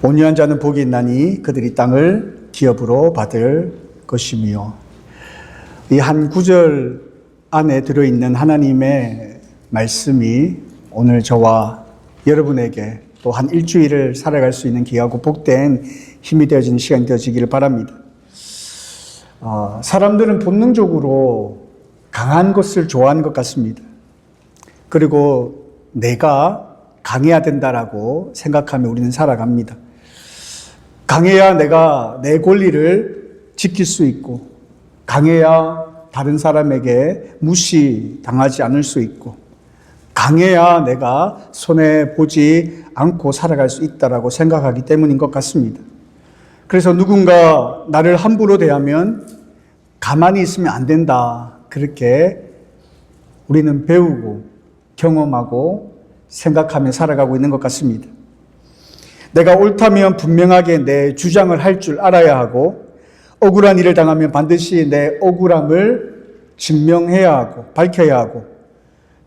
온유한 자는 복이 있나니 그들이 땅을 기업으로 받을 것이며, 이 한 구절 안에 들어있는 하나님의 말씀이 오늘 저와 여러분에게 또 한 일주일을 살아갈 수 있는 귀하고 복된 힘이 되어지는 시간이 되어지기를 바랍니다. 사람들은 본능적으로 강한 것을 좋아하는 것 같습니다. 그리고 내가 강해야 된다라고 생각하며 우리는 살아갑니다. 강해야 내가 내 권리를 지킬 수 있고, 강해야 다른 사람에게 무시당하지 않을 수 있고, 강해야 내가 손해보지 않고 살아갈 수 있다라고 생각하기 때문인 것 같습니다. 그래서 누군가 나를 함부로 대하면 가만히 있으면 안 된다, 그렇게 우리는 배우고 경험하고 생각하며 살아가고 있는 것 같습니다. 내가 옳다면 분명하게 내 주장을 할 줄 알아야 하고, 억울한 일을 당하면 반드시 내 억울함을 증명해야 하고 밝혀야 하고,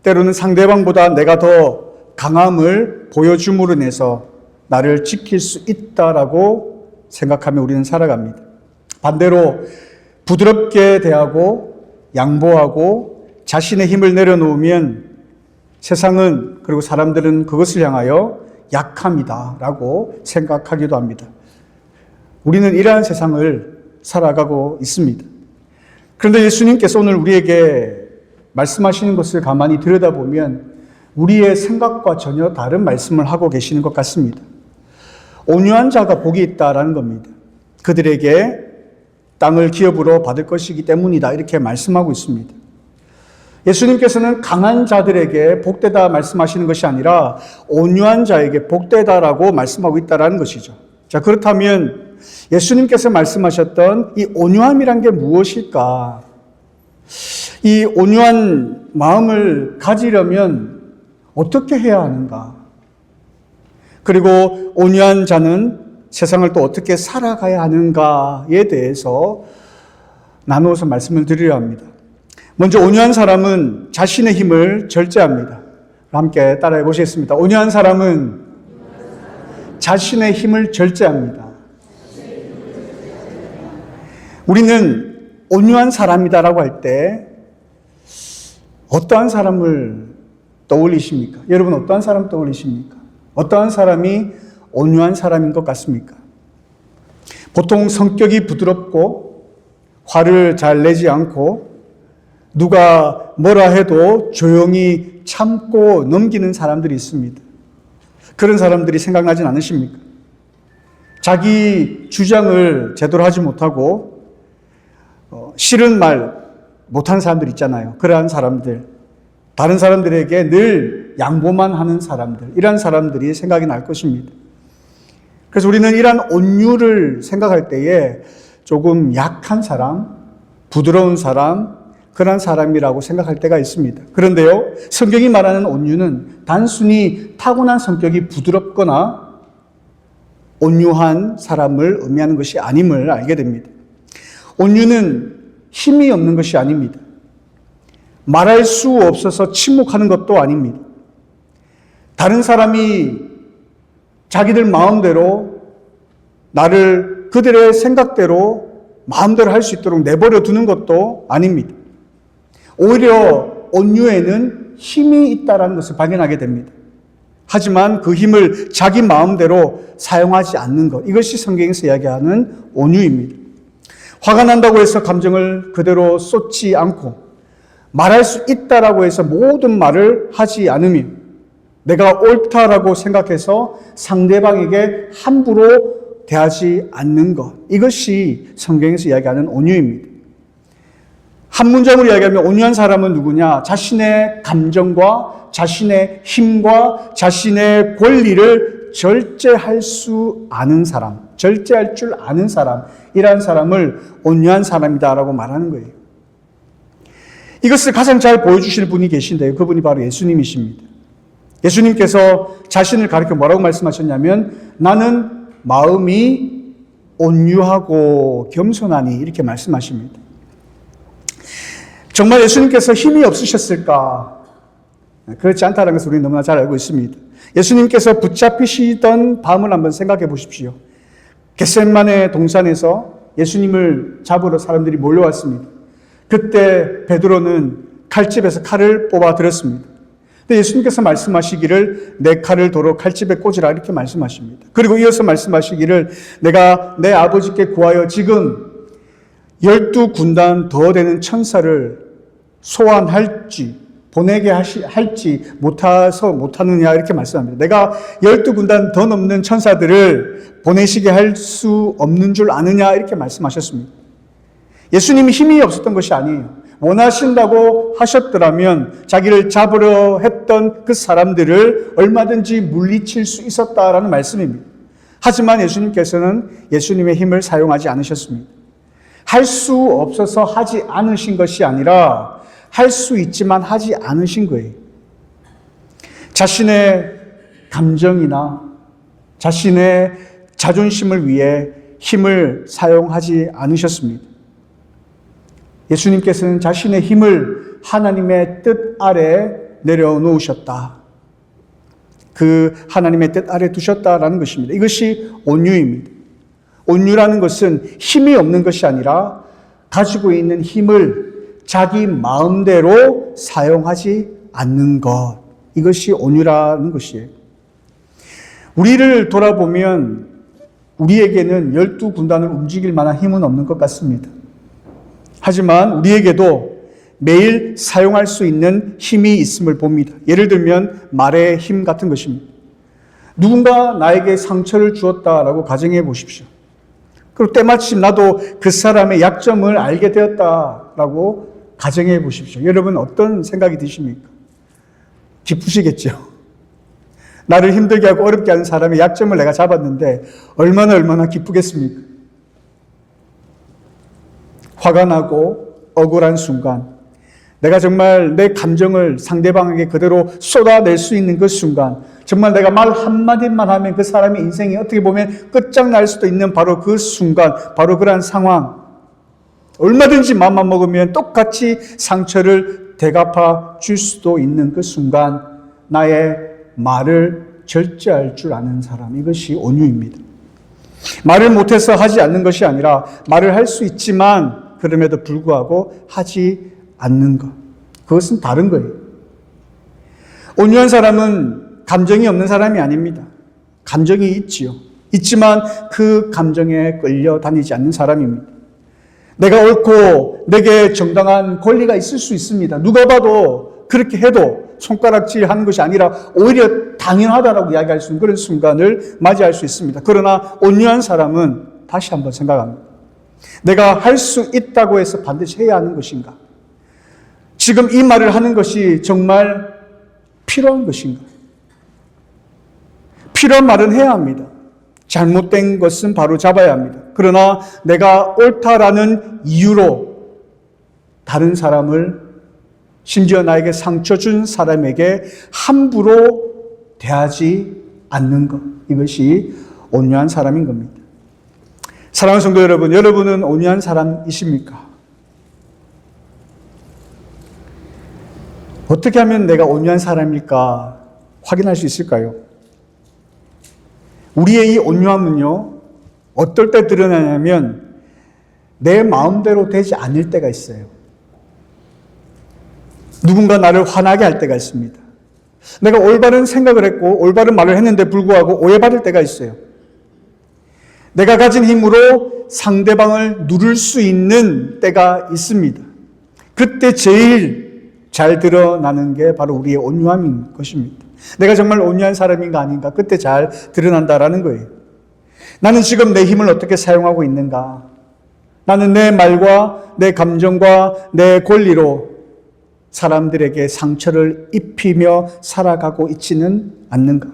때로는 상대방보다 내가 더 강함을 보여줌으로 인해서 나를 지킬 수 있다라고 생각하며 우리는 살아갑니다. 반대로 부드럽게 대하고 양보하고 자신의 힘을 내려놓으면 세상은, 그리고 사람들은 그것을 향하여 약함이다라고 생각하기도 합니다. 우리는 이러한 세상을 살아가고 있습니다. 그런데 예수님께서 오늘 우리에게 말씀하시는 것을 가만히 들여다보면 우리의 생각과 전혀 다른 말씀을 하고 계시는 것 같습니다. 온유한 자가 복이 있다라는 겁니다. 그들에게 땅을 기업으로 받을 것이기 때문이다, 이렇게 말씀하고 있습니다. 예수님께서는 강한 자들에게 복되다 말씀하시는 것이 아니라 온유한 자에게 복되다라고 말씀하고 있다는 것이죠. 자, 그렇다면 예수님께서 말씀하셨던 이 온유함이란 게 무엇일까? 이 온유한 마음을 가지려면 어떻게 해야 하는가? 그리고 온유한 자는 세상을 또 어떻게 살아가야 하는가에 대해서 나누어서 말씀을 드리려 합니다. 먼저 온유한 사람은 자신의 힘을 절제합니다. 함께 따라해 보시겠습니다. 온유한 사람은 자신의 힘을 절제합니다. 우리는 온유한 사람이다라고 할 때 어떠한 사람을 떠올리십니까? 여러분, 어떠한 사람 떠올리십니까? 어떠한 사람이 온유한 사람인 것 같습니까? 보통 성격이 부드럽고 화를 잘 내지 않고 누가 뭐라 해도 조용히 참고 넘기는 사람들이 있습니다. 그런 사람들이 생각나진 않으십니까? 자기 주장을 제대로 하지 못하고 싫은 말 못하는 사람들 있잖아요. 그러한 사람들, 다른 사람들에게 늘 양보만 하는 사람들, 이러한 사람들이 생각이 날 것입니다. 그래서 우리는 이러한 온유를 생각할 때에 조금 약한 사람, 부드러운 사람, 그런 사람이라고 생각할 때가 있습니다. 그런데요, 성경이 말하는 온유는 단순히 타고난 성격이 부드럽거나 온유한 사람을 의미하는 것이 아님을 알게 됩니다. 온유는 힘이 없는 것이 아닙니다. 말할 수 없어서 침묵하는 것도 아닙니다. 다른 사람이 자기들 마음대로 나를 그들의 생각대로 마음대로 할 수 있도록 내버려 두는 것도 아닙니다. 오히려 온유에는 힘이 있다는 것을 발견하게 됩니다. 하지만 그 힘을 자기 마음대로 사용하지 않는 것, 이것이 성경에서 이야기하는 온유입니다. 화가 난다고 해서 감정을 그대로 쏟지 않고 말할 수 있다라고 해서 모든 말을 하지 않으며 내가 옳다라고 생각해서 상대방에게 함부로 대하지 않는 것, 이것이 성경에서 이야기하는 온유입니다. 한 문장으로 이야기하면 온유한 사람은 누구냐? 자신의 감정과 자신의 힘과 자신의 권리를 절제할 수 아는 사람, 절제할 줄 아는 사람, 이러한 사람을 온유한 사람이다라고 말하는 거예요. 이것을 가장 잘 보여주시는 분이 계신데요. 그분이 바로 예수님이십니다. 예수님께서 자신을 가리켜 뭐라고 말씀하셨냐면 나는 마음이 온유하고 겸손하니, 이렇게 말씀하십니다. 정말 예수님께서 힘이 없으셨을까? 그렇지 않다는 것을 우리는 너무나 잘 알고 있습니다. 예수님께서 붙잡히시던 밤을 한번 생각해 보십시오. 겟세마네 동산에서 예수님을 잡으러 사람들이 몰려왔습니다. 그때 베드로는 칼집에서 칼을 뽑아 들었습니다. 근데 예수님께서 말씀하시기를 내 칼을 도로 칼집에 꽂으라 이렇게 말씀하십니다. 그리고 이어서 말씀하시기를 내가 내 아버지께 구하여 지금 12군단 더 되는 천사를 소환할지 보내게 할지 못하느냐 이렇게 말씀합니다. 내가 12군단 더 넘는 천사들을 보내시게 할 수 없는 줄 아느냐 이렇게 말씀하셨습니다. 예수님이 힘이 없었던 것이 아니에요. 원하신다고 하셨더라면 자기를 잡으려 했던 그 사람들을 얼마든지 물리칠 수 있었다라는 말씀입니다. 하지만 예수님께서는 예수님의 힘을 사용하지 않으셨습니다. 할 수 없어서 하지 않으신 것이 아니라 할 수 있지만 하지 않으신 거예요. 자신의 감정이나 자신의 자존심을 위해 힘을 사용하지 않으셨습니다. 예수님께서는 자신의 힘을 하나님의 뜻 아래 내려놓으셨다. 그 하나님의 뜻 아래 두셨다라는 것입니다. 이것이 온유입니다. 온유라는 것은 힘이 없는 것이 아니라 가지고 있는 힘을 자기 마음대로 사용하지 않는 것. 이것이 온유라는 것이에요. 우리를 돌아보면 우리에게는 12군단을 움직일 만한 힘은 없는 것 같습니다. 하지만 우리에게도 매일 사용할 수 있는 힘이 있음을 봅니다. 예를 들면 말의 힘 같은 것입니다. 누군가 나에게 상처를 주었다라고 가정해 보십시오. 그리고 때마침 나도 그 사람의 약점을 알게 되었다라고 가정해 보십시오. 여러분 어떤 생각이 드십니까? 기쁘시겠죠? 나를 힘들게 하고 어렵게 하는 사람의 약점을 내가 잡았는데 얼마나 기쁘겠습니까? 화가 나고 억울한 순간, 내가 정말 내 감정을 상대방에게 그대로 쏟아낼 수 있는 그 순간, 정말 내가 말 한마디만 하면 그 사람의 인생이 어떻게 보면 끝장날 수도 있는 바로 그 순간, 바로 그러한 상황, 얼마든지 마음만 먹으면 똑같이 상처를 되갚아 줄 수도 있는 그 순간, 나의 말을 절제할 줄 아는 사람, 이것이 온유입니다. 말을 못해서 하지 않는 것이 아니라 말을 할 수 있지만 그럼에도 불구하고 하지 않는 것. 그것은 다른 거예요. 온유한 사람은 감정이 없는 사람이 아닙니다. 감정이 있지요. 있지만 그 감정에 끌려다니지 않는 사람입니다. 내가 옳고 내게 정당한 권리가 있을 수 있습니다. 누가 봐도 그렇게 해도 손가락질 하는 것이 아니라 오히려 당연하다라고 이야기할 수 있는 그런 순간을 맞이할 수 있습니다. 그러나 온유한 사람은 다시 한번 생각합니다. 내가 할 수 있다고 해서 반드시 해야 하는 것인가? 지금 이 말을 하는 것이 정말 필요한 것인가? 필요한 말은 해야 합니다. 잘못된 것은 바로 잡아야 합니다. 그러나 내가 옳다라는 이유로 다른 사람을, 심지어 나에게 상처 준 사람에게 함부로 대하지 않는 것. 이것이 온유한 사람인 겁니다. 사랑하는 성도 여러분, 여러분은 온유한 사람이십니까? 어떻게 하면 내가 온유한 사람일까 확인할 수 있을까요? 우리의 이 온유함은요, 어떨 때 드러나냐면 내 마음대로 되지 않을 때가 있어요. 누군가 나를 화나게 할 때가 있습니다. 내가 올바른 생각을 했고 올바른 말을 했는데 불구하고 오해받을 때가 있어요. 내가 가진 힘으로 상대방을 누를 수 있는 때가 있습니다. 그때 제일 잘 드러나는 게 바로 우리의 온유함인 것입니다. 내가 정말 온유한 사람인가 아닌가 그때 잘 드러난다라는 거예요. 나는 지금 내 힘을 어떻게 사용하고 있는가? 나는 내 말과 내 감정과 내 권리로 사람들에게 상처를 입히며 살아가고 있지는 않는가?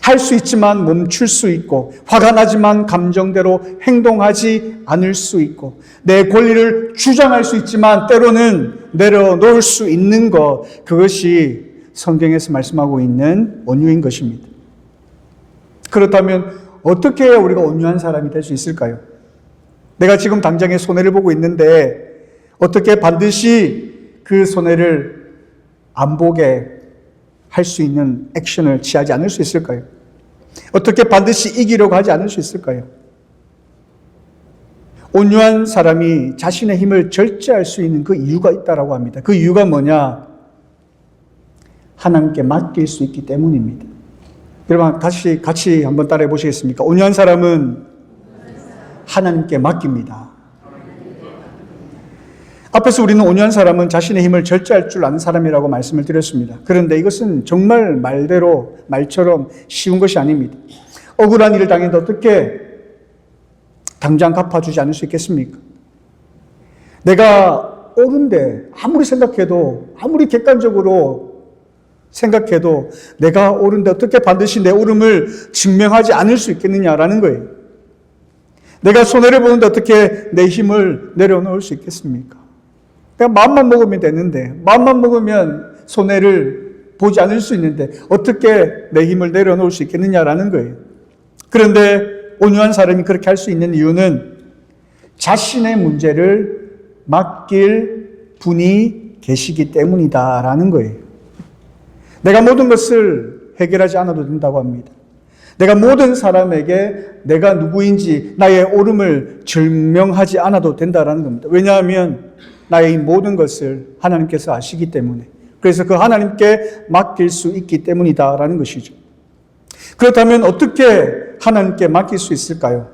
할 수 있지만 멈출 수 있고, 화가 나지만 감정대로 행동하지 않을 수 있고, 내 권리를 주장할 수 있지만 때로는 내려놓을 수 있는 것, 그것이 성경에서 말씀하고 있는 온유인 것입니다. 그렇다면 어떻게 해야 우리가 온유한 사람이 될 수 있을까요? 내가 지금 당장에 손해를 보고 있는데 어떻게 반드시 그 손해를 안 보게 할 수 있는 액션을 취하지 않을 수 있을까요? 어떻게 반드시 이기려고 하지 않을 수 있을까요? 온유한 사람이 자신의 힘을 절제할 수 있는 그 이유가 있다라고 합니다. 그 이유가 뭐냐? 하나님께 맡길 수 있기 때문입니다. 여러분 같이 한번 따라해 보시겠습니까? 온유한 사람은 하나님께 맡깁니다. 앞에서 우리는 온유한 사람은 자신의 힘을 절제할 줄 아는 사람이라고 말씀을 드렸습니다. 그런데 이것은 정말 말처럼 쉬운 것이 아닙니다. 억울한 일을 당했는데 어떻게 당장 갚아주지 않을 수 있겠습니까? 내가 옳은데 아무리 객관적으로 생각해도 내가 옳은데 어떻게 반드시 내 옳음을 증명하지 않을 수 있겠느냐라는 거예요. 내가 손해를 보는데 어떻게 내 힘을 내려놓을 수 있겠습니까? 그냥 마음만 먹으면 되는데, 마음만 먹으면 손해를 보지 않을 수 있는데 어떻게 내 힘을 내려놓을 수 있겠느냐라는 거예요. 그런데 온유한 사람이 그렇게 할 수 있는 이유는 자신의 문제를 맡길 분이 계시기 때문이다라는 거예요. 내가 모든 것을 해결하지 않아도 된다고 합니다. 내가 모든 사람에게 내가 누구인지 나의 옳음을 증명하지 않아도 된다라는 겁니다. 왜냐하면 나의 이 모든 것을 하나님께서 아시기 때문에, 그래서 그 하나님께 맡길 수 있기 때문이다라는 것이죠. 그렇다면 어떻게 하나님께 맡길 수 있을까요?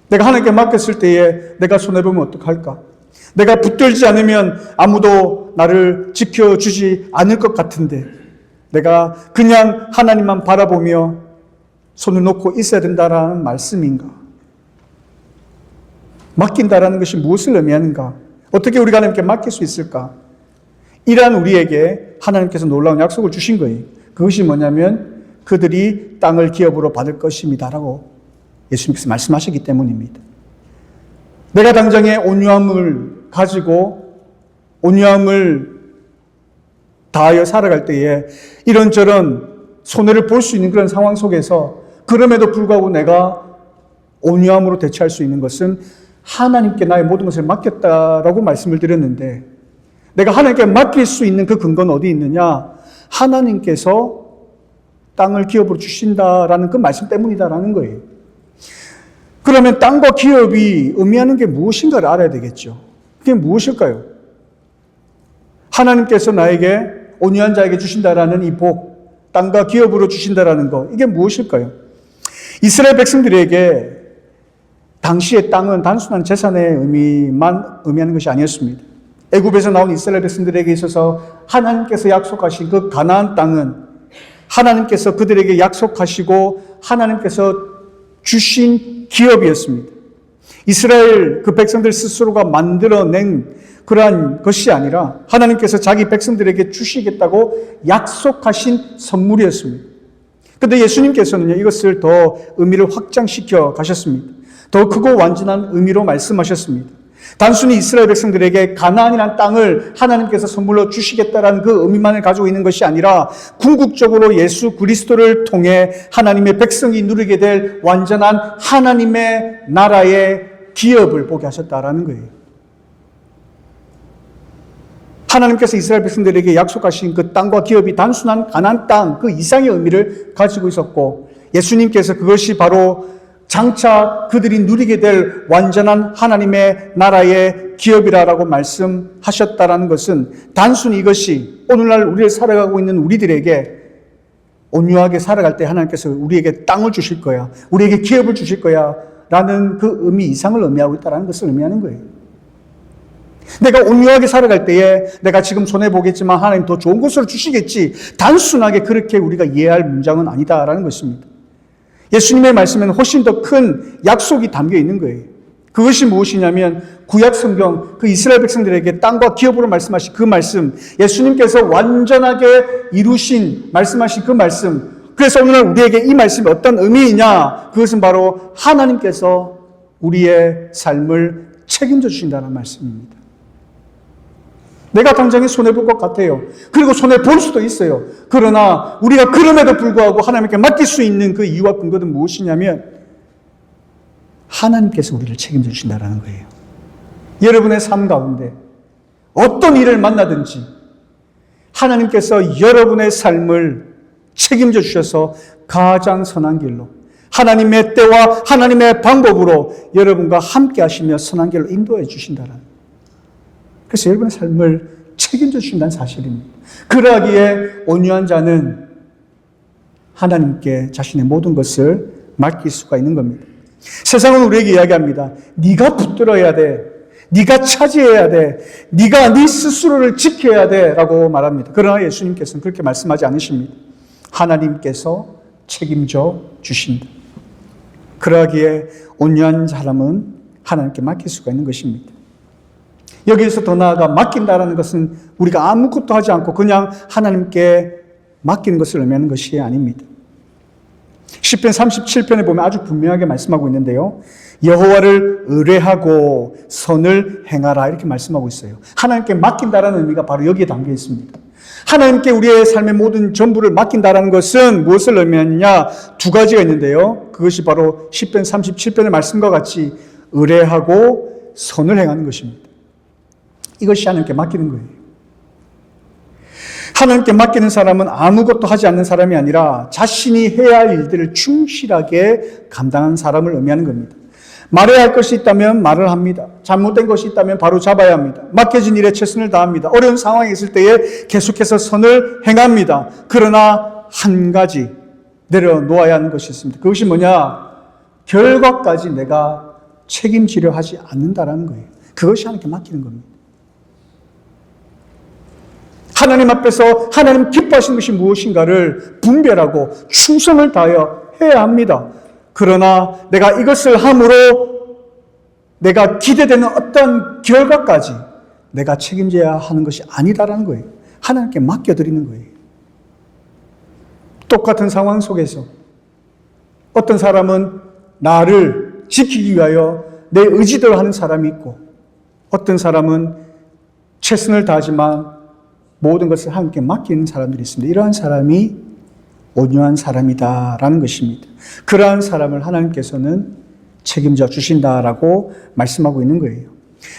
내가 하나님께 맡겼을 때에 내가 손해보면 어떡할까? 내가 붙들지 않으면 아무도 나를 지켜주지 않을 것 같은데 내가 그냥 하나님만 바라보며 손을 놓고 있어야 된다라는 말씀인가? 맡긴다라는 것이 무엇을 의미하는가? 어떻게 우리가 하나님께 맡길 수 있을까? 이러한 우리에게 하나님께서 놀라운 약속을 주신 거예요. 그것이 뭐냐면 그들이 땅을 기업으로 받을 것입니다라고 예수님께서 말씀하시기 때문입니다. 내가 당장에 온유함을 가지고 온유함을 다하여 살아갈 때에 이런저런 손해를 볼 수 있는 그런 상황 속에서 그럼에도 불구하고 내가 온유함으로 대처할 수 있는 것은 하나님께 나의 모든 것을 맡겼다라고 말씀을 드렸는데, 내가 하나님께 맡길 수 있는 그 근거는 어디 있느냐? 하나님께서 땅을 기업으로 주신다라는 그 말씀 때문이다라는 거예요. 그러면 땅과 기업이 의미하는 게 무엇인가를 알아야 되겠죠. 그게 무엇일까요? 하나님께서 나에게 온유한 자에게 주신다라는 이 복, 땅과 기업으로 주신다라는 거, 이게 무엇일까요? 이스라엘 백성들에게 당시의 땅은 단순한 재산의 의미만 의미하는 것이 아니었습니다. 애굽에서 나온 이스라엘 백성들에게 있어서 하나님께서 약속하신 그 가나안 땅은 하나님께서 그들에게 약속하시고 하나님께서 주신 기업이었습니다. 이스라엘 그 백성들 스스로가 만들어낸 그러한 것이 아니라 하나님께서 자기 백성들에게 주시겠다고 약속하신 선물이었습니다. 그런데 예수님께서는요, 이것을 더 의미를 확장시켜 가셨습니다. 더 크고 완전한 의미로 말씀하셨습니다. 단순히 이스라엘 백성들에게 가나안이라는 땅을 하나님께서 선물로 주시겠다라는 그 의미만을 가지고 있는 것이 아니라 궁극적으로 예수 그리스도를 통해 하나님의 백성이 누리게 될 완전한 하나님의 나라의 기업을 보게 하셨다라는 거예요. 하나님께서 이스라엘 백성들에게 약속하신 그 땅과 기업이 단순한 가나안 땅 그 이상의 의미를 가지고 있었고, 예수님께서 그것이 바로 장차 그들이 누리게 될 완전한 하나님의 나라의 기업이라고 말씀하셨다라는 것은 단순히 이것이 오늘날 우리를 살아가고 있는 우리들에게 온유하게 살아갈 때 하나님께서 우리에게 땅을 주실 거야, 우리에게 기업을 주실 거야 라는 그 의미 이상을 의미하고 있다는 것을 의미하는 거예요. 내가 온유하게 살아갈 때에 내가 지금 손해보겠지만 하나님 더 좋은 것을 주시겠지, 단순하게 그렇게 우리가 이해할 문장은 아니다라는 것입니다. 예수님의 말씀에는 훨씬 더 큰 약속이 담겨 있는 거예요. 그것이 무엇이냐면 구약 성경 그 이스라엘 백성들에게 땅과 기업으로 말씀하신 그 말씀, 예수님께서 완전하게 이루신 말씀하신 그 말씀, 그래서 오늘 우리에게 이 말씀이 어떤 의미이냐, 그것은 바로 하나님께서 우리의 삶을 책임져 주신다는 말씀입니다. 내가 당장에 손해볼 것 같아요. 그리고 손해볼 수도 있어요. 그러나 우리가 그럼에도 불구하고 하나님께 맡길 수 있는 그 이유와 근거는 무엇이냐면 하나님께서 우리를 책임져 주신다는 거예요. 여러분의 삶 가운데 어떤 일을 만나든지 하나님께서 여러분의 삶을 책임져 주셔서 가장 선한 길로, 하나님의 때와 하나님의 방법으로 여러분과 함께 하시며 선한 길로 인도해 주신다는, 그래서 여러분의 삶을 책임져 주신다는 사실입니다. 그러하기에 온유한 자는 하나님께 자신의 모든 것을 맡길 수가 있는 겁니다. 세상은 우리에게 이야기합니다. 네가 붙들어야 돼. 네가 차지해야 돼. 네가 네 스스로를 지켜야 돼 라고 말합니다. 그러나 예수님께서는 그렇게 말씀하지 않으십니다. 하나님께서 책임져 주신다. 그러기에 온유한 사람은 하나님께 맡길 수가 있는 것입니다. 여기에서 더 나아가 맡긴다라는 것은 우리가 아무것도 하지 않고 그냥 하나님께 맡기는 것을 의미하는 것이 아닙니다. 시편 37편에 보면 아주 분명하게 말씀하고 있는데요. 여호와를 의뢰하고 선을 행하라 이렇게 말씀하고 있어요. 하나님께 맡긴다라는 의미가 바로 여기에 담겨 있습니다. 하나님께 우리의 삶의 모든 전부를 맡긴다라는 것은 무엇을 의미하느냐? 두 가지가 있는데요. 그것이 바로 시편 37편의 말씀과 같이 의뢰하고 선을 행하는 것입니다. 이것이 하나님께 맡기는 거예요. 하나님께 맡기는 사람은 아무것도 하지 않는 사람이 아니라 자신이 해야 할 일들을 충실하게 감당하는 사람을 의미하는 겁니다. 말해야 할 것이 있다면 말을 합니다. 잘못된 것이 있다면 바로 잡아야 합니다. 맡겨진 일에 최선을 다합니다. 어려운 상황이 있을 때에 계속해서 선을 행합니다. 그러나 한 가지 내려놓아야 하는 것이 있습니다. 그것이 뭐냐? 결과까지 내가 책임지려 하지 않는다라는 거예요. 그것이 하나님께 맡기는 겁니다. 하나님 앞에서 하나님 기뻐하시는 것이 무엇인가를 분별하고 충성을 다하여 해야 합니다. 그러나 내가 이것을 함으로 내가 기대되는 어떤 결과까지 내가 책임져야 하는 것이 아니다라는 거예요. 하나님께 맡겨드리는 거예요. 똑같은 상황 속에서 어떤 사람은 나를 지키기 위하여 내 의지대로 하는 사람이 있고 어떤 사람은 최선을 다하지만 모든 것을 하나님께 맡기는 사람들이 있습니다. 이러한 사람이 온유한 사람이다라는 것입니다. 그러한 사람을 하나님께서는 책임져 주신다라고 말씀하고 있는 거예요.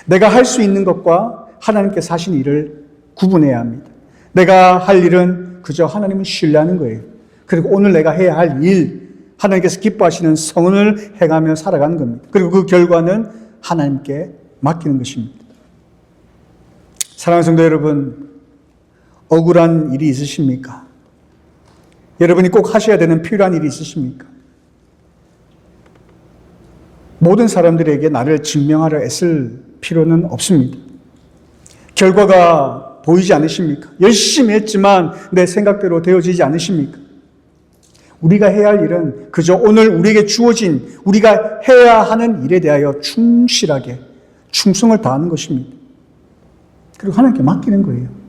내가 할 수 있는 것과 하나님께서 하신 일을 구분해야 합니다. 내가 할 일은 그저 하나님을 신뢰하는 거예요. 그리고 오늘 내가 해야 할 일, 하나님께서 기뻐하시는 성을 행하며 살아가는 겁니다. 그리고 그 결과는 하나님께 맡기는 것입니다. 사랑하는 성도 여러분, 억울한 일이 있으십니까? 여러분이 꼭 하셔야 되는 필요한 일이 있으십니까? 모든 사람들에게 나를 증명하려 애쓸 필요는 없습니다. 결과가 보이지 않으십니까? 열심히 했지만 내 생각대로 되어지지 않으십니까? 우리가 해야 할 일은 그저 오늘 우리에게 주어진 우리가 해야 하는 일에 대하여 충실하게 충성을 다하는 것입니다. 그리고 하나님께 맡기는 거예요.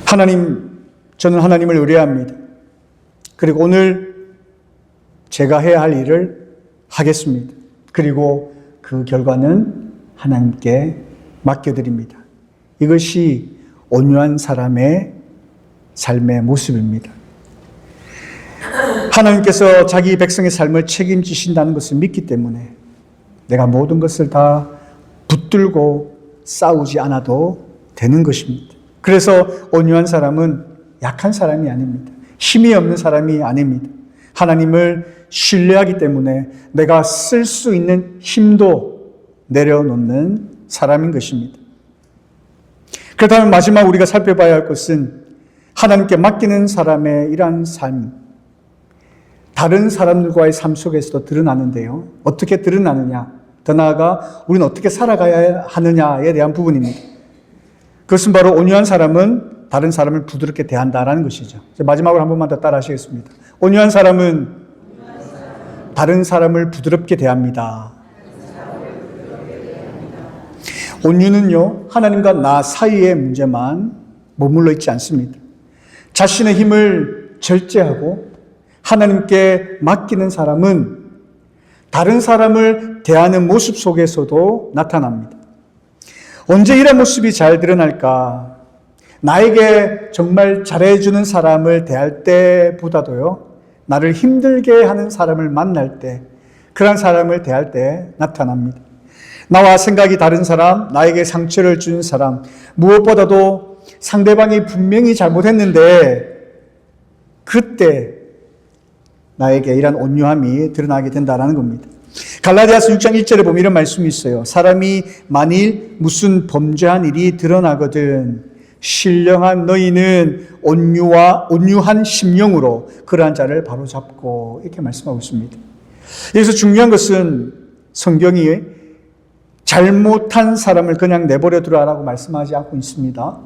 하나님, 저는 하나님을 의뢰합니다. 그리고 오늘 제가 해야 할 일을 하겠습니다. 그리고 그 결과는 하나님께 맡겨드립니다. 이것이 온유한 사람의 삶의 모습입니다. 하나님께서 자기 백성의 삶을 책임지신다는 것을 믿기 때문에 내가 모든 것을 다 붙들고 싸우지 않아도 되는 것입니다. 그래서 온유한 사람은 약한 사람이 아닙니다. 힘이 없는 사람이 아닙니다. 하나님을 신뢰하기 때문에 내가 쓸 수 있는 힘도 내려놓는 사람인 것입니다. 그렇다면 마지막 우리가 살펴봐야 할 것은 하나님께 맡기는 사람의 이러한 삶, 다른 사람들과의 삶 속에서도 드러나는데요. 어떻게 드러나느냐? 더 나아가 우리는 어떻게 살아가야 하느냐에 대한 부분입니다. 그것은 바로 온유한 사람은 다른 사람을 부드럽게 대한다라는 것이죠. 마지막으로 한 번만 더 따라 하시겠습니다. 온유한 사람은 다른 사람을 부드럽게 대합니다. 온유는요, 하나님과 나 사이의 문제만 머물러 있지 않습니다. 자신의 힘을 절제하고 하나님께 맡기는 사람은 다른 사람을 대하는 모습 속에서도 나타납니다. 언제 이런 모습이 잘 드러날까? 나에게 정말 잘해주는 사람을 대할 때보다도요, 나를 힘들게 하는 사람을 만날 때, 그런 사람을 대할 때 나타납니다. 나와 생각이 다른 사람, 나에게 상처를 준 사람, 무엇보다도 상대방이 분명히 잘못했는데 그때 나에게 이런 온유함이 드러나게 된다는 겁니다. 갈라디아서 6장 1절에 보면 이런 말씀이 있어요. 사람이 만일 무슨 범죄한 일이 드러나거든 신령한 너희는 온유한 심령으로 그러한 자를 바로잡고 이렇게 말씀하고 있습니다. 여기서 중요한 것은 성경이 잘못한 사람을 그냥 내버려 두라라고 말씀하지 않고 있습니다.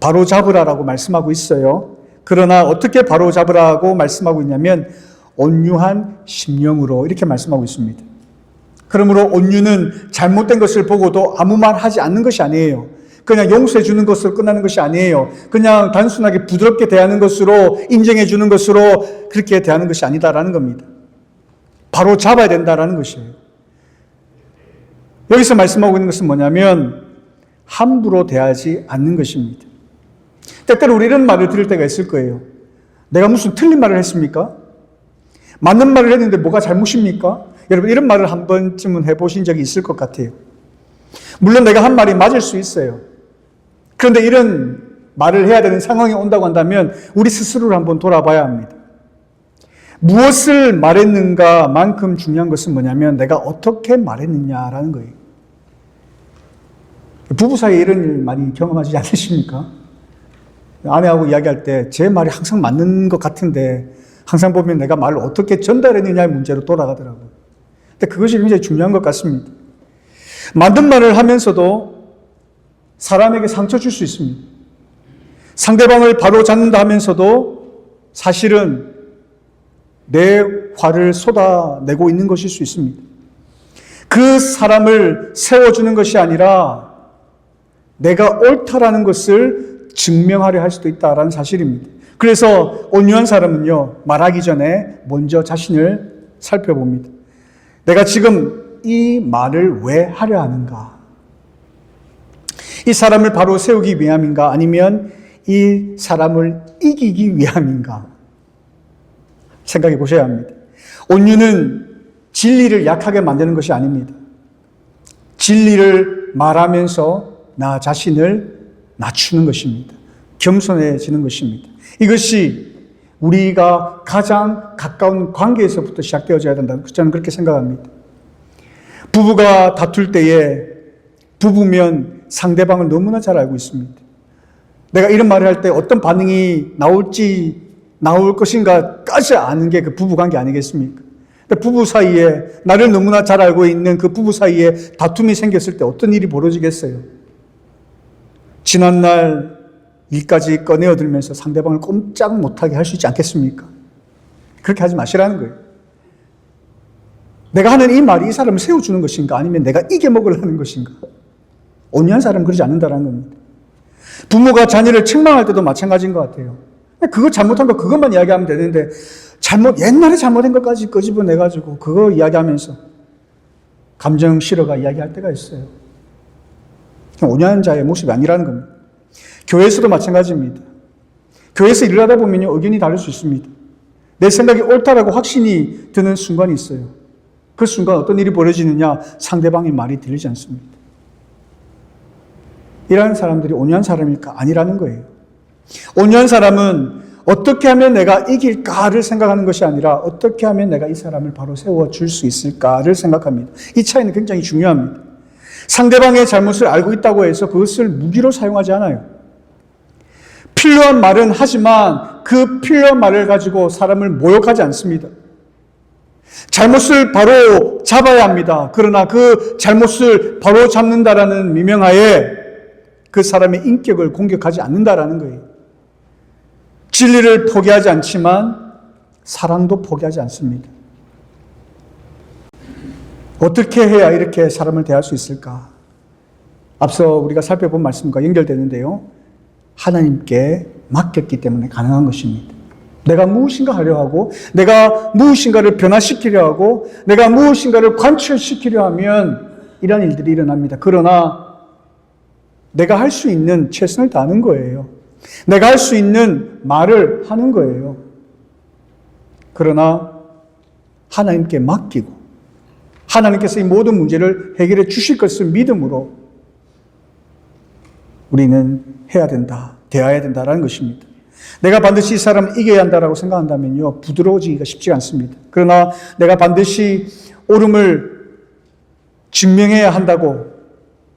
바로잡으라라고 말씀하고 있어요. 그러나 어떻게 바로잡으라고 말씀하고 있냐면 온유한 심령으로 이렇게 말씀하고 있습니다. 그러므로 온유는 잘못된 것을 보고도 아무 말 하지 않는 것이 아니에요. 그냥 용서해 주는 것으로 끝나는 것이 아니에요. 그냥 단순하게 부드럽게 대하는 것으로 인정해 주는 것으로 그렇게 대하는 것이 아니다라는 겁니다. 바로 잡아야 된다라는 것이에요. 여기서 말씀하고 있는 것은 뭐냐면 함부로 대하지 않는 것입니다. 때때로 우리 이런 말을 들을 때가 있을 거예요. 내가 무슨 틀린 말을 했습니까? 맞는 말을 했는데 뭐가 잘못입니까? 여러분 이런 말을 한 번쯤은 해보신 적이 있을 것 같아요. 물론 내가 한 말이 맞을 수 있어요. 그런데 이런 말을 해야 되는 상황이 온다고 한다면 우리 스스로를 한번 돌아봐야 합니다. 무엇을 말했는가만큼 중요한 것은 뭐냐면 내가 어떻게 말했느냐라는 거예요. 부부 사이에 이런 일 많이 경험하지 않으십니까? 아내하고 이야기할 때 제 말이 항상 맞는 것 같은데 항상 보면 내가 말을 어떻게 전달했느냐의 문제로 돌아가더라고요. 근데 그것이 굉장히 중요한 것 같습니다. 맞는 말을 하면서도 사람에게 상처 줄 수 있습니다. 상대방을 바로 잡는다 하면서도 사실은 내 화를 쏟아내고 있는 것일 수 있습니다. 그 사람을 세워주는 것이 아니라 내가 옳다라는 것을 증명하려 할 수도 있다라는 사실입니다. 그래서 온유한 사람은요, 말하기 전에 먼저 자신을 살펴봅니다. 내가 지금 이 말을 왜 하려 하는가? 이 사람을 바로 세우기 위함인가? 아니면 이 사람을 이기기 위함인가? 생각해 보셔야 합니다. 온유는 진리를 약하게 만드는 것이 아닙니다. 진리를 말하면서 나 자신을 낮추는 것입니다. 겸손해지는 것입니다. 이것이 우리가 가장 가까운 관계에서부터 시작되어져야 된다. 저는 그렇게 생각합니다. 부부가 다툴 때에 부부면 상대방을 너무나 잘 알고 있습니다. 내가 이런 말을 할 때 어떤 반응이 나올 것인가까지 아는 게 그 부부 관계 아니겠습니까? 근데 부부 사이에 나를 너무나 잘 알고 있는 그 부부 사이에 다툼이 생겼을 때 어떤 일이 벌어지겠어요? 지난날 일까지 꺼내어들면서 상대방을 꼼짝 못하게 할 수 있지 않겠습니까? 그렇게 하지 마시라는 거예요. 내가 하는 이 말이 이 사람을 세워주는 것인가 아니면 내가 이겨먹으려는 것인가? 온유한 사람은 그러지 않는다는 겁니다. 부모가 자녀를 책망할 때도 마찬가지인 것 같아요. 그거 잘못한 거 그것만 이야기하면 되는데 옛날에 잘못한 것까지 끄집어내가지고 그거 이야기하면서 감정 실어가 이야기할 때가 있어요. 온유한 자의 모습이 아니라는 겁니다. 교회에서도 마찬가지입니다. 교회에서 일을 하다 보면 의견이 다를 수 있습니다. 내 생각이 옳다라고 확신이 드는 순간이 있어요. 그 순간 어떤 일이 벌어지느냐? 상대방의 말이 들리지 않습니다. 이러한 사람들이 온유한 사람일까? 아니라는 거예요. 온유한 사람은 어떻게 하면 내가 이길까를 생각하는 것이 아니라 어떻게 하면 내가 이 사람을 바로 세워줄 수 있을까를 생각합니다. 이 차이는 굉장히 중요합니다. 상대방의 잘못을 알고 있다고 해서 그것을 무기로 사용하지 않아요. 필요한 말은 하지만 그 필요한 말을 가지고 사람을 모욕하지 않습니다. 잘못을 바로 잡아야 합니다. 그러나 그 잘못을 바로 잡는다라는 미명하에 그 사람의 인격을 공격하지 않는다라는 거예요. 진리를 포기하지 않지만 사랑도 포기하지 않습니다. 어떻게 해야 이렇게 사람을 대할 수 있을까? 앞서 우리가 살펴본 말씀과 연결되는데요. 하나님께 맡겼기 때문에 가능한 것입니다. 내가 무엇인가 하려 하고 내가 무엇인가를 변화시키려 하고 내가 무엇인가를 관철시키려 하면 이런 일들이 일어납니다. 그러나 내가 할 수 있는 최선을 다하는 거예요. 내가 할 수 있는 말을 하는 거예요. 그러나 하나님께 맡기고 하나님께서 이 모든 문제를 해결해 주실 것을 믿음으로 우리는 해야 된다, 대해야 된다라는 것입니다. 내가 반드시 이 사람을 이겨야 한다라고 생각한다면요, 부드러워지기가 쉽지 않습니다. 그러나 내가 반드시 옳음을 증명해야 한다고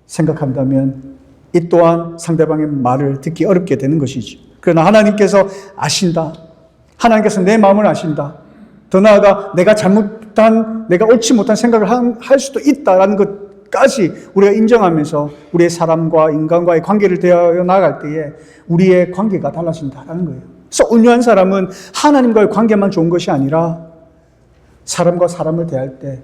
생각한다면 이 또한 상대방의 말을 듣기 어렵게 되는 것이죠. 그러나 하나님께서 아신다. 하나님께서 내 마음을 아신다. 더 나아가 내가 옳지 못한 생각을 할 수도 있다라는 것까지 우리가 인정하면서 우리의 사람과 인간과의 관계를 대하여 나아갈 때에 우리의 관계가 달라진다라는 거예요. 그래서 온유한 사람은 하나님과의 관계만 좋은 것이 아니라 사람과 사람을 대할 때,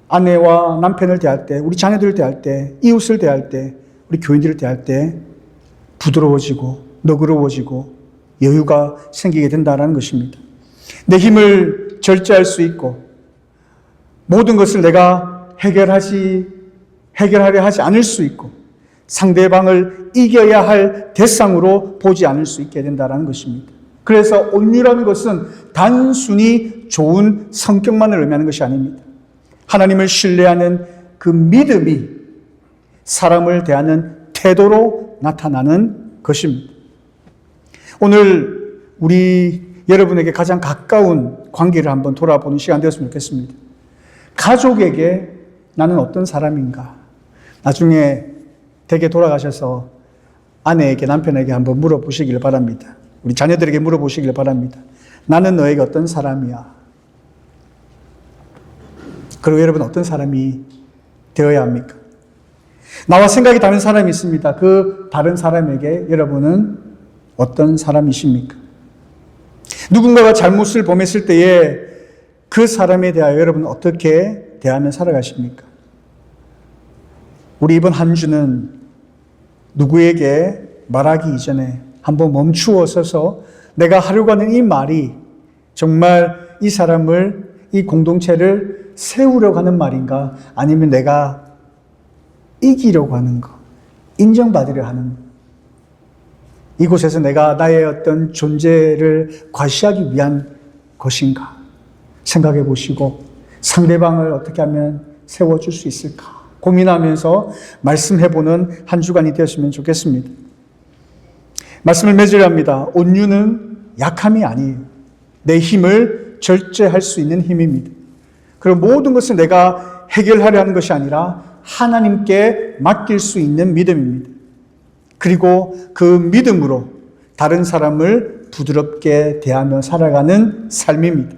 아내와 남편을 대할 때, 우리 자녀들을 대할 때, 이웃을 대할 때, 우리 교인들을 대할 때 부드러워지고 너그러워지고 여유가 생기게 된다는 것입니다. 내 힘을 절제할 수 있고 모든 것을 내가 해결하려 하지 않을 수 있고 상대방을 이겨야 할 대상으로 보지 않을 수 있게 된다는 것입니다. 그래서 온유라는 것은 단순히 좋은 성격만을 의미하는 것이 아닙니다. 하나님을 신뢰하는 그 믿음이 사람을 대하는 태도로 나타나는 것입니다. 오늘 여러분에게 가장 가까운 관계를 한번 돌아보는 시간 되었으면 좋겠습니다. 가족에게 나는 어떤 사람인가? 나중에 댁에 돌아가셔서 아내에게, 남편에게 한번 물어보시길 바랍니다. 우리 자녀들에게 물어보시길 바랍니다. 나는 너에게 어떤 사람이야? 그리고 여러분 어떤 사람이 되어야 합니까? 나와 생각이 다른 사람이 있습니다. 그 다른 사람에게 여러분은 어떤 사람이십니까? 누군가가 잘못을 범했을 때에 그 사람에 대하여 여러분은 어떻게 대하며 살아가십니까? 우리 이번 한 주는 누구에게 말하기 이전에 한번 멈추어 서서 내가 하려고 하는 이 말이 정말 이 사람을, 이 공동체를 세우려고 하는 말인가? 아니면 내가 이기려고 하는 거, 인정받으려 하는 거. 이곳에서 내가 나의 어떤 존재를 과시하기 위한 것인가? 생각해 보시고 상대방을 어떻게 하면 세워줄 수 있을까? 고민하면서 말씀해보는 한 주간이 되었으면 좋겠습니다. 말씀을 맺으려 합니다. 온유는 약함이 아니에요. 내 힘을 절제할 수 있는 힘입니다. 그리고 모든 것을 내가 해결하려 하는 것이 아니라 하나님께 맡길 수 있는 믿음입니다. 그리고 그 믿음으로 다른 사람을 부드럽게 대하며 살아가는 삶입니다.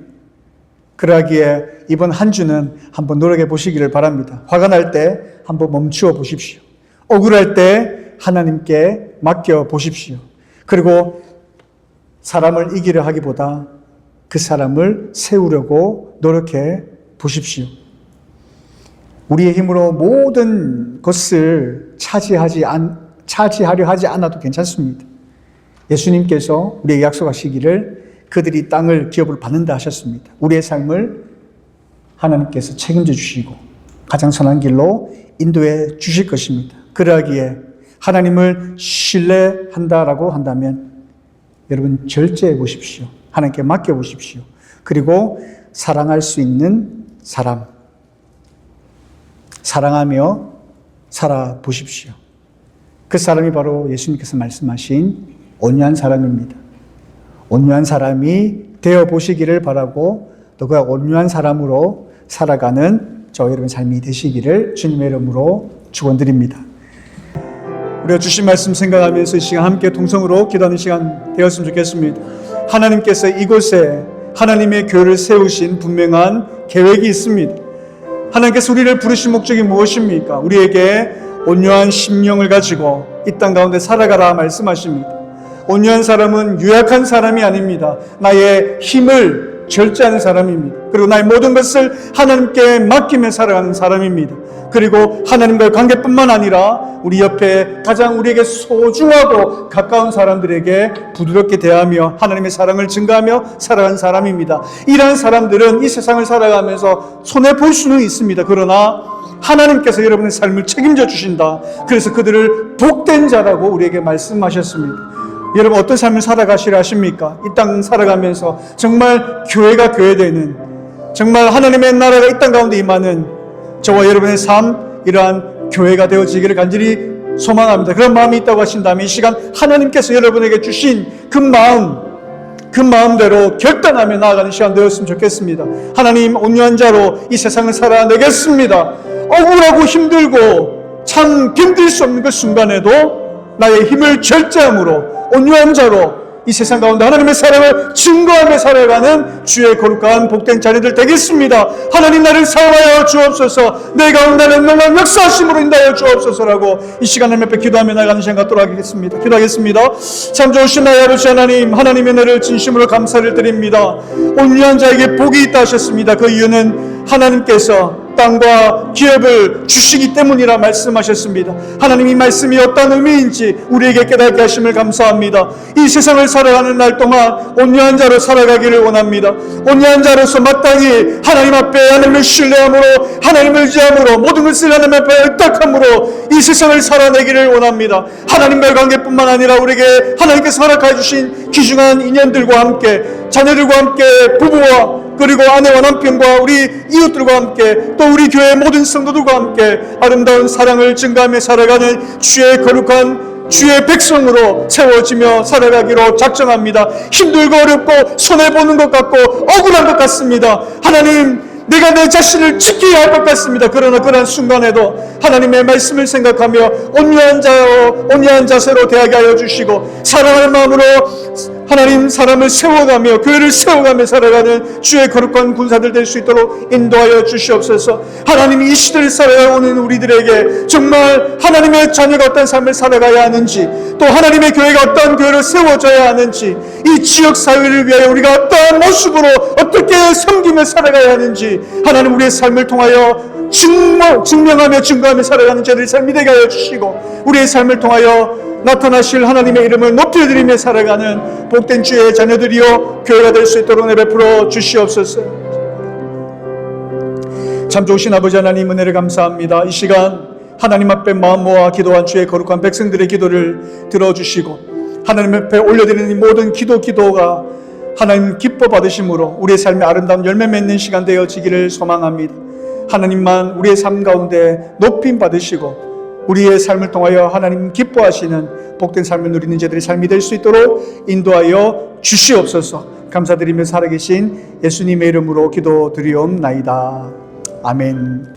그러기에 이번 한 주는 한번 노력해 보시기를 바랍니다. 화가 날 때 한번 멈추어 보십시오. 억울할 때 하나님께 맡겨 보십시오. 그리고 사람을 이기려 하기보다 그 사람을 세우려고 노력해 보십시오. 우리의 힘으로 모든 것을 차지하려 하지 않아도 괜찮습니다. 예수님께서 우리에게 약속하시기를 그들이 땅을 기업으로 받는다 하셨습니다. 우리의 삶을 하나님께서 책임져 주시고 가장 선한 길로 인도해 주실 것입니다. 그러하기에 하나님을 신뢰한다라고 한다면 여러분 절제해 보십시오. 하나님께 맡겨 보십시오. 그리고 사랑할 수 있는 사람, 사랑하며 살아보십시오. 그 사람이 바로 예수님께서 말씀하신 온유한 사람입니다. 온유한 사람이 되어보시기를 바라고 또 그 온유한 사람으로 살아가는 저 여러분 삶이 되시기를 주님의 이름으로 축원드립니다. 우리가 주신 말씀 생각하면서 이 시간 함께 동성으로 기도하는 시간 되었으면 좋겠습니다. 하나님께서 이곳에 하나님의 교회를 세우신 분명한 계획이 있습니다. 하나님께서 우리를 부르신 목적이 무엇입니까? 우리에게 온유한 심령을 가지고 이 땅 가운데 살아가라 말씀하십니다. 온유한 사람은 유약한 사람이 아닙니다. 나의 힘을 절제하는 사람입니다. 그리고 나의 모든 것을 하나님께 맡기며 살아가는 사람입니다. 그리고 하나님과의 관계뿐만 아니라 우리 옆에 가장 우리에게 소중하고 가까운 사람들에게 부드럽게 대하며 하나님의 사랑을 증가하며 살아가는 사람입니다. 이러한 사람들은 이 세상을 살아가면서 손해볼 수는 있습니다. 그러나 하나님께서 여러분의 삶을 책임져 주신다. 그래서 그들을 복된 자라고 우리에게 말씀하셨습니다. 여러분 어떤 삶을 살아가시려 하십니까? 이 땅 살아가면서 정말 교회가 교회되는 정말 하나님의 나라가 이 땅 가운데 임하는 저와 여러분의 삶, 이러한 교회가 되어지기를 간절히 소망합니다. 그런 마음이 있다고 하신다면 이 시간 하나님께서 여러분에게 주신 그 마음대로 결단하며 나아가는 시간 되었으면 좋겠습니다. 하나님, 온유한 자로 이 세상을 살아내겠습니다. 억울하고 힘들고 참 견딜 수 없는 그 순간에도 나의 힘을 절제함으로 온유한 자로 이 세상 가운데 하나님의 사랑을 증거하며 살아가는 주의 거룩한 복된 자녀들 되겠습니다. 하나님, 나를 사용하여 주옵소서. 내 가운데 능력한 역사하심으로 인도하여 주옵소서라고 이 시간 하나님 앞에 기도하며 나가는 시간 갖도록 하겠습니다. 기도하겠습니다. 참 좋으신 나의 아버지 하나님, 하나님의 은혜를 진심으로 감사를 드립니다. 온유한 자에게 복이 있다 하셨습니다. 그 이유는 하나님께서 땅과 기업을 주시기 때문이라 말씀하셨습니다. 하나님, 이 말씀이 어떤 의미인지 우리에게 깨닫게 하심을 감사합니다. 이 세상을 살아가는 날 동안 온유한 자로 살아가기를 원합니다. 온유한 자로서 마땅히 하나님 앞에 하나님을 신뢰함으로, 하나님을 의지함으로, 모든 것을 하나님 앞에 의탁함으로 이 세상을 살아내기를 원합니다. 하나님과의 관계뿐만 아니라 우리에게 하나님께서 허락해 주신 귀중한 인연들과 함께, 자녀들과 함께, 부부와 그리고 아내와 남편과 우리 이웃들과 함께, 또 우리 교회의 모든 성도들과 함께 아름다운 사랑을 증가하며 살아가는 주의 거룩한 주의 백성으로 채워지며 살아가기로 작정합니다. 힘들고 어렵고 손해보는 것 같고 억울한 것 같습니다. 하나님, 내가 내 자신을 지켜야 할 것 같습니다. 그러나 그런 순간에도 하나님의 말씀을 생각하며 온유한 자세로 대하게 하여 주시고, 사랑하는 마음으로 하나님 사람을 세워가며 교회를 세워가며 살아가는 주의 거룩한 군사들 될 수 있도록 인도하여 주시옵소서. 하나님, 이 시대를 살아가는 우리들에게 정말 하나님의 자녀가 어떤 삶을 살아가야 하는지, 또 하나님의 교회가 어떤 교회를 세워져야 하는지, 이 지역 사회를 위하여 우리가 어떠한 모습으로 어떻게 섬기며 살아가야 하는지 하나님, 우리의 삶을 통하여 증명하며 증거하며 살아가는 저들의 삶이 되게 하여 주시고, 우리의 삶을 통하여 나타나실 하나님의 이름을 높여드리며 살아가는 복된 주의 자녀들이요 교회가 될 수 있도록 내베풀어 주시옵소서. 참 좋으신 아버지 하나님, 은혜를 감사합니다. 이 시간 하나님 앞에 마음 모아 기도한 주의 거룩한 백성들의 기도를 들어주시고, 하나님 앞에 올려드리는 이 모든 기도가 하나님 기뻐 받으심으로 우리의 삶에 아름다운 열매 맺는 시간 되어지기를 소망합니다. 하나님만 우리의 삶 가운데 높임 받으시고 우리의 삶을 통하여 하나님 기뻐하시는 복된 삶을 누리는 자들의 삶이 될 수 있도록 인도하여 주시옵소서. 감사드리며 살아계신 예수님의 이름으로 기도드리옵나이다. 아멘.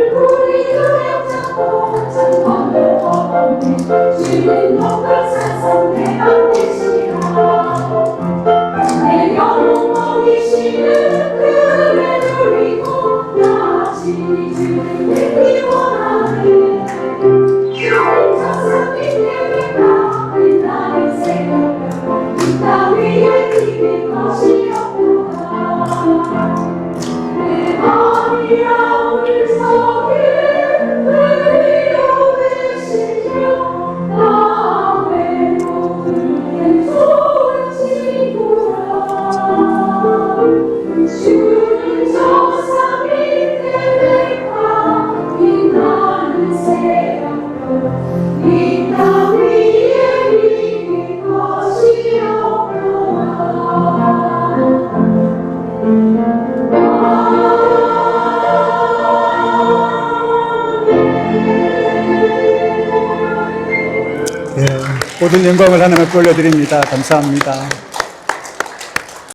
우리 모든 영광을 하나님께 올려드립니다. 감사합니다.